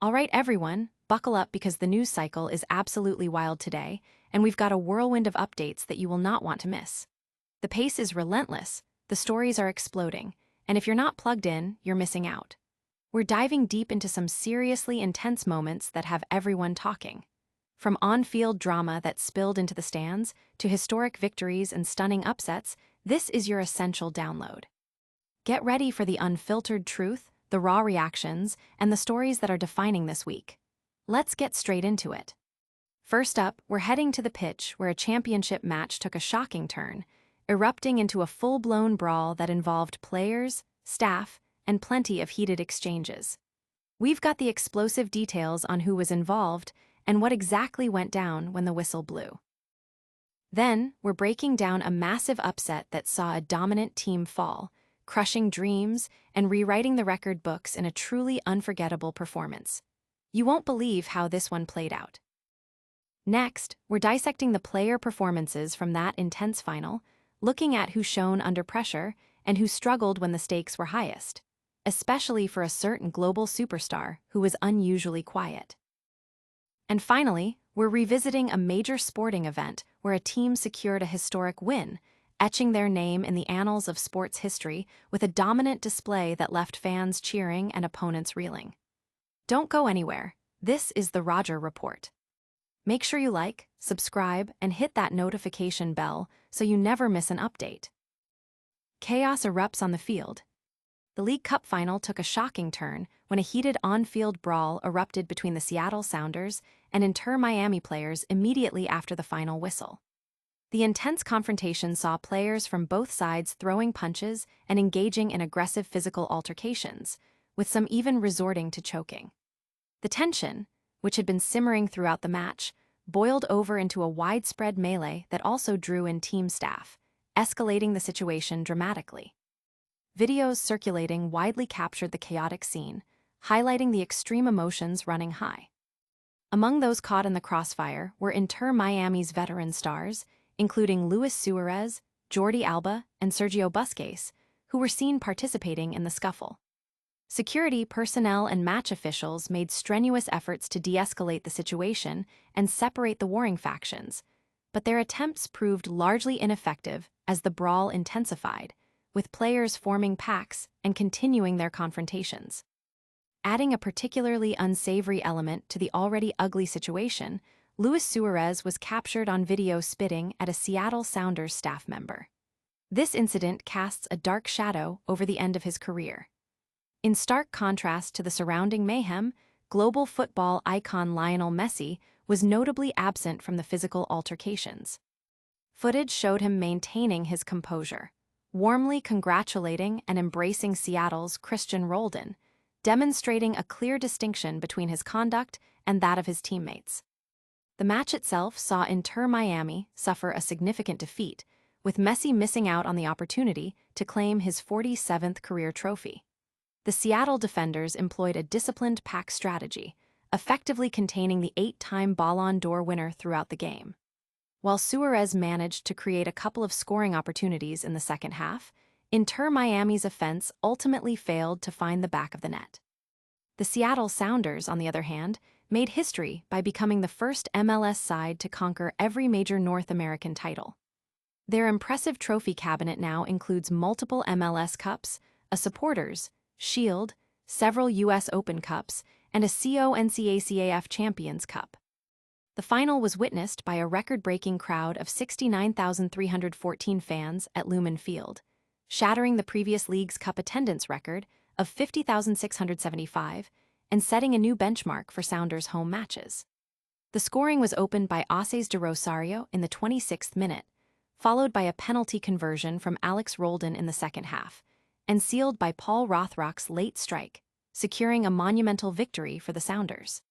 All right, everyone, buckle up because the news cycle is absolutely wild today, and we've got a whirlwind of updates that you will not want to miss. The pace is relentless, the stories are exploding, and if you're not plugged in, you're missing out. We're diving deep into some seriously intense moments that have everyone talking. From on-field drama that spilled into the stands to historic victories and stunning upsets, this is your essential download. Get ready for the unfiltered truth, the raw reactions, and the stories that are defining this week. Let's get straight into it. First up, we're heading to the pitch where a championship match took a shocking turn, erupting into a full-blown brawl that involved players, staff, and plenty of heated exchanges. We've got the explosive details on who was involved and what exactly went down when the whistle blew. Then, we're breaking down a massive upset that saw a dominant team fall, crushing dreams and rewriting the record books in a truly unforgettable performance. You won't believe how this one played out. Next, we're dissecting the player performances from that intense final, looking at who shone under pressure and who struggled when the stakes were highest, especially for a certain global superstar who was unusually quiet. And finally, we're revisiting a major sporting event where a team secured a historic win, etching their name in the annals of sports history with a dominant display that left fans cheering and opponents reeling. Don't go anywhere. This is the Roger Report. Make sure you like, subscribe, and hit that notification bell so you never miss an update. Chaos erupts on the field. The League Cup final took a shocking turn when a heated on-field brawl erupted between the Seattle Sounders and Inter Miami players immediately after the final whistle. The intense confrontation saw players from both sides throwing punches and engaging in aggressive physical altercations, with some even resorting to choking. The tension, which had been simmering throughout the match, boiled over into a widespread melee that also drew in team staff, escalating the situation dramatically. Videos circulating widely captured the chaotic scene, highlighting the extreme emotions running high. Among those caught in the crossfire were Inter Miami's veteran stars, including Luis Suarez, Jordi Alba, and Sergio Busquets, who were seen participating in the scuffle. Security personnel and match officials made strenuous efforts to de-escalate the situation and separate the warring factions, but their attempts proved largely ineffective as the brawl intensified, with players forming packs and continuing their confrontations. Adding a particularly unsavory element to the already ugly situation, Luis Suarez was captured on video spitting at a Seattle Sounders staff member. This incident casts a dark shadow over the end of his career. In stark contrast to the surrounding mayhem, global football icon Lionel Messi was notably absent from the physical altercations. Footage showed him maintaining his composure, warmly congratulating and embracing Seattle's Christian Roldan, demonstrating a clear distinction between his conduct and that of his teammates. The match itself saw Inter Miami suffer a significant defeat, with Messi missing out on the opportunity to claim his 47th career trophy. The Seattle defenders employed a disciplined pack strategy, effectively containing the 8-time Ballon d'Or winner throughout the game. While Suarez managed to create a couple of scoring opportunities in the second half, Inter Miami's offense ultimately failed to find the back of the net. The Seattle Sounders, on the other hand, made history by becoming the first MLS side to conquer every major North American title. Their impressive trophy cabinet now includes multiple MLS Cups, a Supporters' Shield, several U.S. Open Cups, and a CONCACAF Champions Cup. The final was witnessed by a record-breaking crowd of 69,314 fans at Lumen Field, shattering the previous league's cup attendance record of 50,675 and setting a new benchmark for Sounders' home matches. The scoring was opened by Aces de Rosario in the 26th minute, followed by a penalty conversion from Alex Roldan in the second half, and sealed by Paul Rothrock's late strike, securing a monumental victory for the Sounders.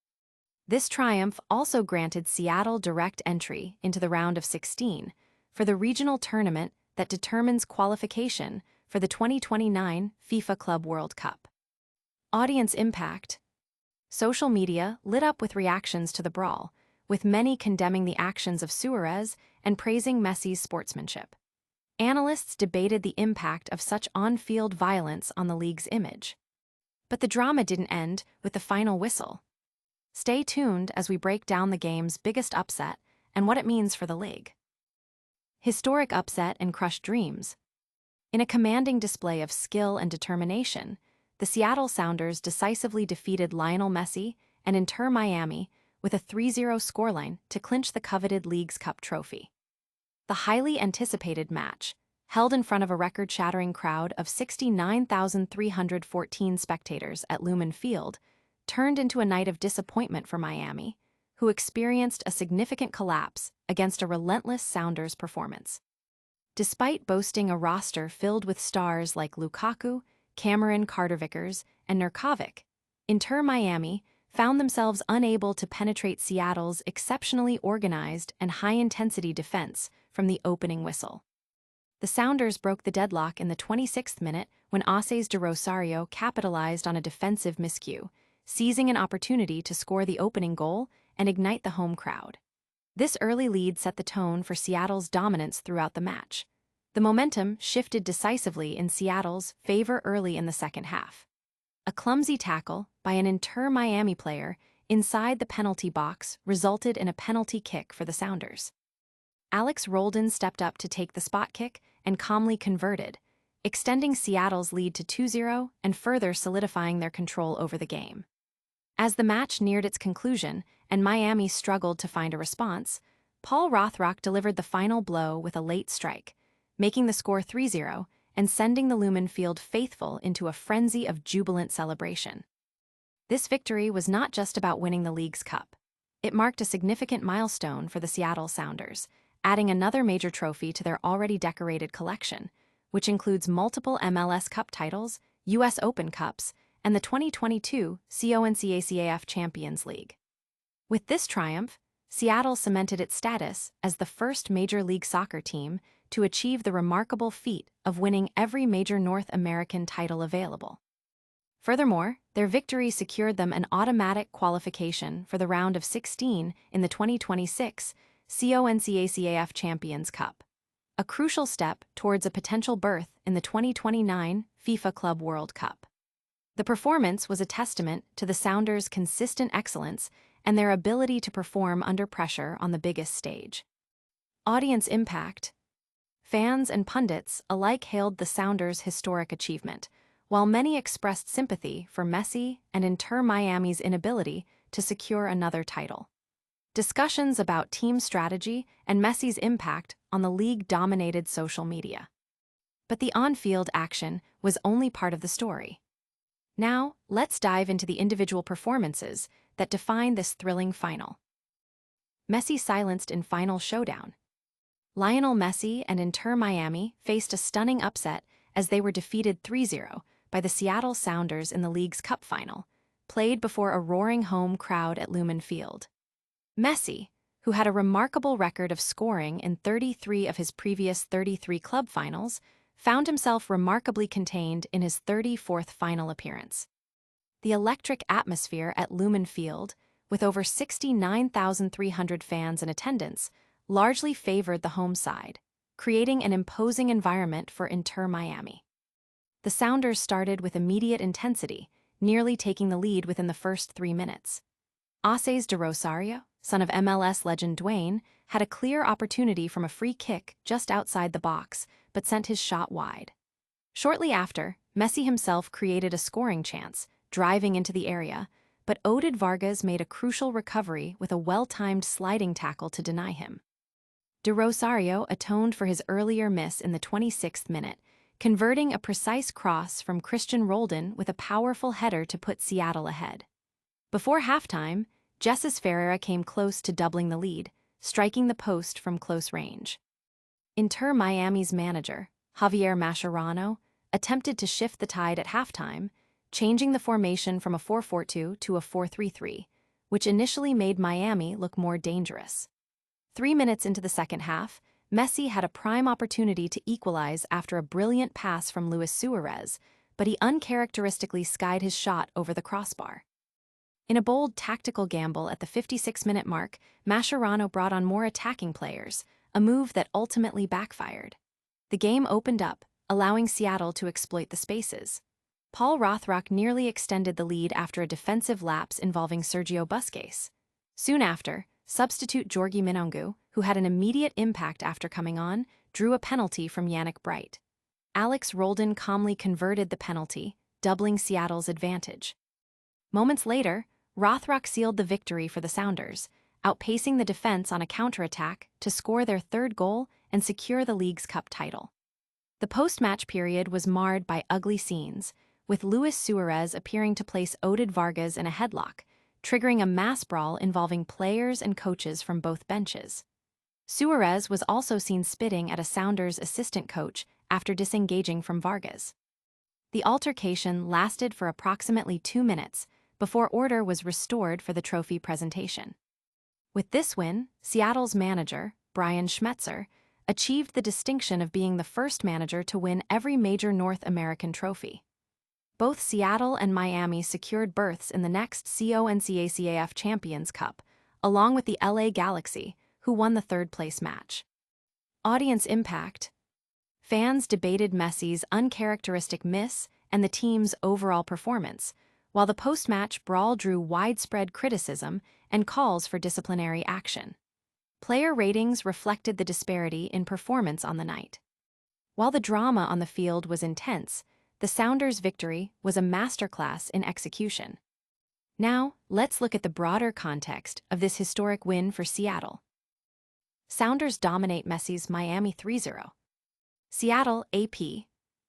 This triumph also granted Seattle direct entry into the round of 16 for the regional tournament that determines qualification for the 2029 FIFA Club World Cup. Audience impact. Social media lit up with reactions to the brawl, with many condemning the actions of Suarez and praising Messi's sportsmanship. Analysts debated the impact of such on-field violence on the league's image. But the drama didn't end with the final whistle. Stay tuned as we break down the game's biggest upset and what it means for the league. Historic upset and crushed dreams. In a commanding display of skill and determination, the Seattle Sounders decisively defeated Lionel Messi and Inter Miami with a 3-0 scoreline to clinch the coveted Leagues Cup trophy. The highly anticipated match, held in front of a record-shattering crowd of 69,314 spectators at Lumen Field, turned into a night of disappointment for Miami, who experienced a significant collapse against a relentless Sounders performance. Despite boasting a roster filled with stars like Lukaku, Cameron Carter-Vickers, and Nurkovic, Inter Miami found themselves unable to penetrate Seattle's exceptionally organized and high-intensity defense from the opening whistle. The Sounders broke the deadlock in the 26th minute when Suarez de Rosario capitalized on a defensive miscue, seizing an opportunity to score the opening goal and ignite the home crowd. This early lead set the tone for Seattle's dominance throughout the match. The momentum shifted decisively in Seattle's favor early in the second half. A clumsy tackle by an Inter Miami player inside the penalty box resulted in a penalty kick for the Sounders. Alex Roldan stepped up to take the spot kick and calmly converted, extending Seattle's lead to 2-0 and further solidifying their control over the game. As the match neared its conclusion and Miami struggled to find a response, Paul Rothrock delivered the final blow with a late strike, making the score 3-0 and sending the Lumen Field faithful into a frenzy of jubilant celebration. This victory was not just about winning the Leagues Cup. It marked a significant milestone for the Seattle Sounders, adding another major trophy to their already decorated collection, which includes multiple MLS Cup titles, US Open Cups, and the 2022 CONCACAF Champions League. With this triumph, Seattle cemented its status as the first Major League Soccer team to achieve the remarkable feat of winning every major North American title available. Furthermore, their victory secured them an automatic qualification for the round of 16 in the 2026 CONCACAF Champions Cup, a crucial step towards a potential berth in the 2029 FIFA Club World Cup. The performance was a testament to the Sounders' consistent excellence and their ability to perform under pressure on the biggest stage. Audience impact. Fans and pundits alike hailed the Sounders' historic achievement, while many expressed sympathy for Messi and Inter Miami's inability to secure another title. Discussions about team strategy and Messi's impact on the league dominated social media. But the on-field action was only part of the story. Now, let's dive into the individual performances that define this thrilling final. Messi silenced in final showdown. Lionel Messi and Inter Miami faced a stunning upset as they were defeated 3-0 by the Seattle Sounders in the League's Cup final, played before a roaring home crowd at Lumen Field. Messi, who had a remarkable record of scoring in 33 of his previous 33 club finals, found himself remarkably contained in his 34th final appearance. The electric atmosphere at Lumen Field, with over 69,300 fans in attendance, largely favored the home side, creating an imposing environment for Inter Miami. The Sounders started with immediate intensity, nearly taking the lead within the first 3 minutes. Suarez de Rosario, son of MLS legend Dwayne, had a clear opportunity from a free kick just outside the box, but sent his shot wide. Shortly after, Messi himself created a scoring chance, driving into the area, but Oded Vargas made a crucial recovery with a well-timed sliding tackle to deny him. De Rosario atoned for his earlier miss in the 26th minute, converting a precise cross from Christian Roldan with a powerful header to put Seattle ahead. Before halftime, Jesus Ferreira came close to doubling the lead, striking the post from close range. Inter Miami's manager, Javier Mascherano, attempted to shift the tide at halftime, changing the formation from a 4-4-2 to a 4-3-3, which initially made Miami look more dangerous. 3 minutes into the second half, Messi had a prime opportunity to equalize after a brilliant pass from Luis Suarez, but he uncharacteristically skied his shot over the crossbar. In a bold tactical gamble at the 56-minute mark, Mascherano brought on more attacking players, a move that ultimately backfired. The game opened up, allowing Seattle to exploit the spaces. Paul Rothrock nearly extended the lead after a defensive lapse involving Sergio Busquets. Soon after, substitute Georgi Minongu, who had an immediate impact after coming on, drew a penalty from Yannick Bright. Alex Roldan calmly converted the penalty, doubling Seattle's advantage. Moments later, Rothrock sealed the victory for the Sounders, outpacing the defense on a counterattack to score their third goal and secure the League's Cup title. The post-match period was marred by ugly scenes, with Luis Suarez appearing to place Oded Vargas in a headlock, triggering a mass brawl involving players and coaches from both benches. Suarez was also seen spitting at a Sounders assistant coach after disengaging from Vargas. The altercation lasted for approximately 2 minutes before order was restored for the trophy presentation. With this win, Seattle's manager, Brian Schmetzer, achieved the distinction of being the first manager to win every major North American trophy. Both Seattle and Miami secured berths in the next CONCACAF Champions Cup, along with the LA Galaxy, who won the third-place match. Audience impact. Fans debated Messi's uncharacteristic miss and the team's overall performance, while the post-match brawl drew widespread criticism and calls for disciplinary action. Player ratings reflected the disparity in performance on the night. While the drama on the field was intense, the Sounders' victory was a masterclass in execution. Now, let's look at the broader context of this historic win for Seattle. Sounders dominate Messi's Miami 3-0. Seattle AP.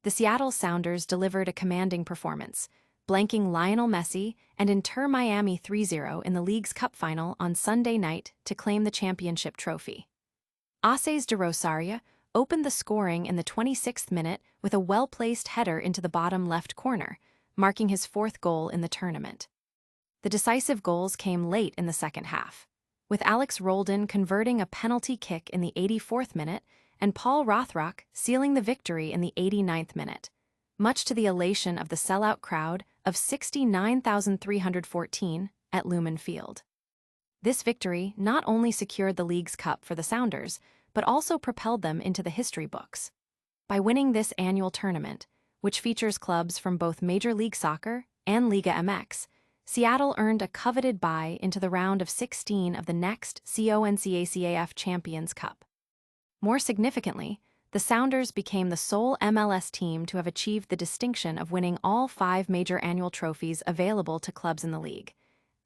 The Seattle Sounders delivered a commanding performance, blanking Lionel Messi and Inter Miami 3-0 in the League's Cup final on Sunday night to claim the championship trophy. Aces de Rosaria opened the scoring in the 26th minute with a well-placed header into the bottom left corner, marking his fourth goal in the tournament. The decisive goals came late in the second half, with Alex Roldan converting a penalty kick in the 84th minute and Paul Rothrock sealing the victory in the 89th minute, much to the elation of the sellout crowd of 69,314 at Lumen Field. This victory not only secured the League's Cup for the Sounders, but also propelled them into the history books. By winning this annual tournament, which features clubs from both Major League Soccer and Liga MX, Seattle earned a coveted bye into the round of 16 of the next CONCACAF Champions Cup. More significantly, the Sounders became the sole MLS team to have achieved the distinction of winning all 5 major annual trophies available to clubs in the league,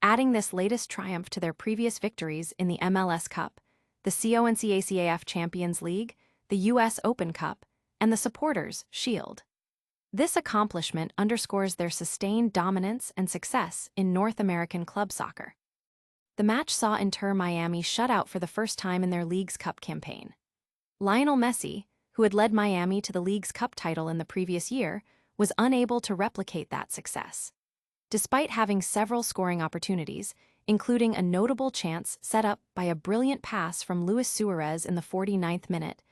adding this latest triumph to their previous victories in the MLS Cup, the CONCACAF Champions League, the US Open Cup, and the Supporters' Shield. This accomplishment underscores their sustained dominance and success in North American club soccer. The match saw Inter Miami shut out for the first time in their League's Cup campaign. Lionel Messi, who had led Miami to the League's Cup title in the previous year, was unable to replicate that success. Despite having several scoring opportunities, including a notable chance set up by a brilliant pass from Luis Suarez in the 49th minute,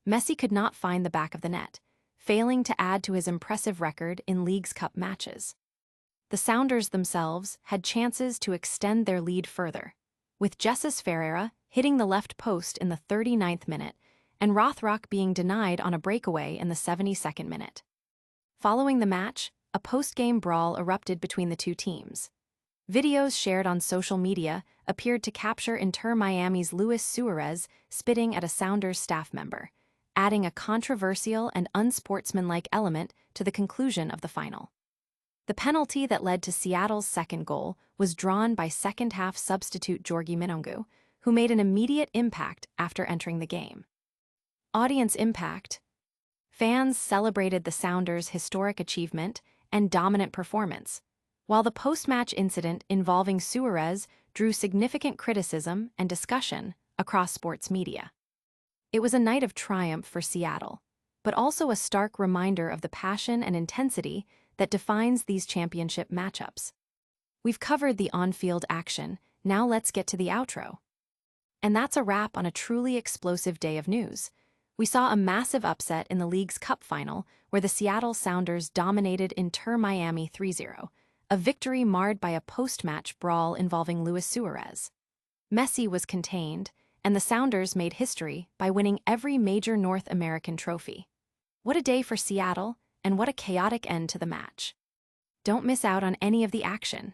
Messi could not find the back of the net, failing to add to his impressive record in League's Cup matches. The Sounders themselves had chances to extend their lead further, with Jesus Ferreira hitting the left post in the 39th minute and Rothrock being denied on a breakaway in the 72nd minute. Following the match, a post-game brawl erupted between the two teams. Videos shared on social media appeared to capture Inter Miami's Luis Suarez spitting at a Sounders staff member, adding a controversial and unsportsmanlike element to the conclusion of the final. The penalty that led to Seattle's second goal was drawn by second-half substitute Georgi Minongu, who made an immediate impact after entering the game. Audience impact. Fans celebrated the Sounders' historic achievement and dominant performance, while the post-match incident involving Suarez drew significant criticism and discussion across sports media. It was a night of triumph for Seattle, but also a stark reminder of the passion and intensity that defines these championship matchups. We've covered the on-field action, now let's get to the outro. And that's a wrap on a truly explosive day of news. We saw a massive upset in the League's Cup final where the Seattle Sounders dominated Inter Miami 3-0, a victory marred by a post-match brawl involving Luis Suarez. Messi was contained, and the Sounders made history by winning every major North American trophy. What a day for Seattle, and what a chaotic end to the match. Don't miss out on any of the action.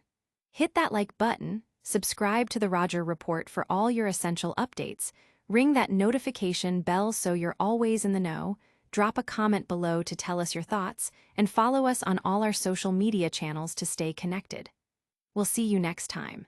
Hit that like button, subscribe to the Roger Report for all your essential updates, ring that notification bell so you're always in the know, drop a comment below to tell us your thoughts, and follow us on all our social media channels to stay connected. We'll see you next time.